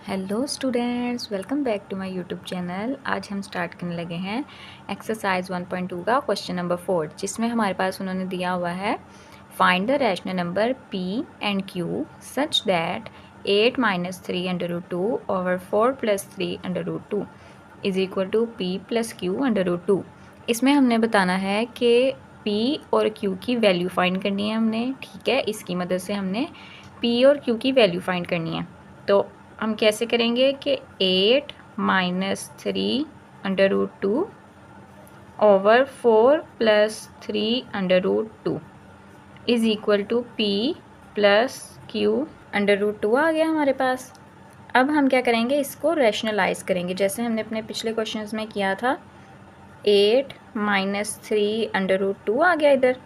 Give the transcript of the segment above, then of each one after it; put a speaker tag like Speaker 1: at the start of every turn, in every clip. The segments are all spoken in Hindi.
Speaker 1: Hello students, welcome back to my YouTube channel. आज हम स्टार्ट करने लगे हैं एक्सरसाइज 1.2 का क्वेश्चन नंबर 4, जिसमें हमारे पास उन्होंने दिया हुआ है find the rational number p and q such that 8 minus 3 under root 2 over 4 plus 3 under root 2 is equal to p plus q under root 2। इसमें हमने बताना है कि p और q की वैल्यू फाइंड करनी है हमने, ठीक है। इसकी मदद से हमने p और q की वैल्यू फाइंड करनी है। तो हम कैसे करेंगे कि 8 minus 3 under root 2 over 4 plus 3 under root 2 is equal to p plus q under root 2 आ गया हमारे पास। अब हम क्या करेंगे, इसको रैशनलाइज करेंगे जैसे हमने अपने पिछले क्वेश्चंस में किया था। 8 माइनस 3 अंडर रूट 2 आ गया इधर,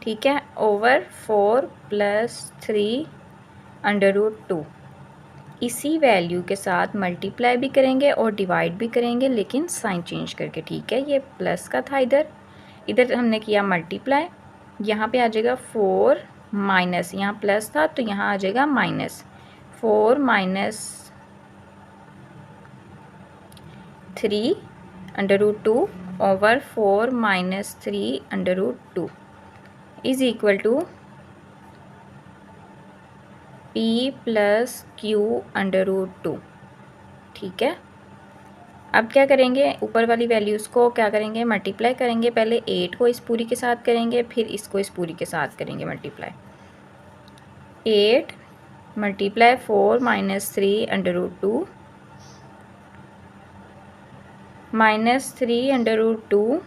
Speaker 1: ठीक है, ओवर 4 प्लस 3 अंडर रूट 2। इसी वैल्यू के साथ मल्टीप्लाई भी करेंगे और डिवाइड भी करेंगे, लेकिन साइन चेंज करके, ठीक है। ये प्लस का था इधर, इधर हमने किया मल्टीप्लाई। यहाँ पे आ जाएगा 4 माइनस, यहाँ प्लस था तो यहाँ आ जाएगा minus. 4 minus 3 under root 2 over 4 minus 3 under root 2 is equal to p plus q under root 2, ठीक है। अब क्या करेंगे, ऊपर वाली वैल्यूज़ को क्या करेंगे, मल्टीप्लाई करेंगे। पहले 8 को इस पूरी के साथ करेंगे, फिर इसको इस पूरी के साथ करेंगे multiply. 8 multiply 4 minus 3 under root 2 minus 3 under root 2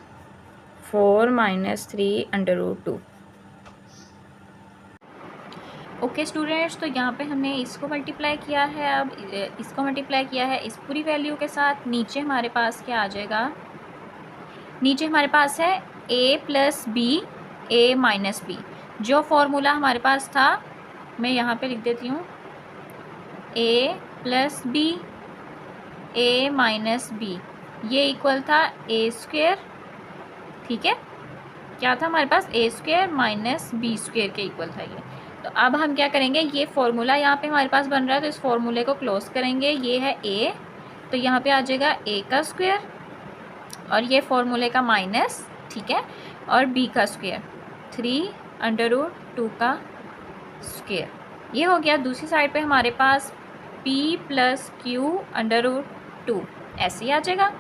Speaker 1: 4 minus 3 under root 2। Okay students, तो यहाँ पे हमने इसको मल्टीप्लाई किया है, अब इसको मल्टीप्लाई किया है इस पूरी वैल्यू के साथ। नीचे हमारे पास क्या आ जाएगा, नीचे हमारे पास है a plus b a minus b. जो फॉर्मूला हमारे पास था मैं यहाँ पे लिख देती हूँ, a plus b a minus b, ये इक्वल था ए स्क्वेयर, ठीक है। क्या था हमारे पास, a square minus b square के इक्वल था ये। तो अब हम क्या करेंगे, ये फॉर्मूला यहाँ पे हमारे पास बन रहा है तो इस फॉर्मूले को क्लोज करेंगे। ये है a, तो यहाँ पे आ जाएगा a का स्क्वायर और ये फॉर्मूले का माइनस, ठीक है, और b का स्क्वायर 3 अंडर रूट 2 का स्क्वायर। ये हो गया। दूसरी साइड पे हमारे पास p plus q under root 2 ऐसे ही आ जाएगा।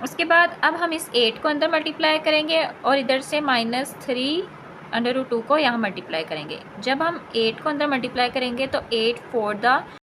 Speaker 1: उसके बाद अब हम इस 8 को अंदर मल्टीप्लाई करेंगे और इधर से माइनस 3 अंडर रूट 2 को यहाँ मल्टीप्लाई करेंगे। जब हम 8 को अंदर मल्टीप्लाई करेंगे तो 8 4 द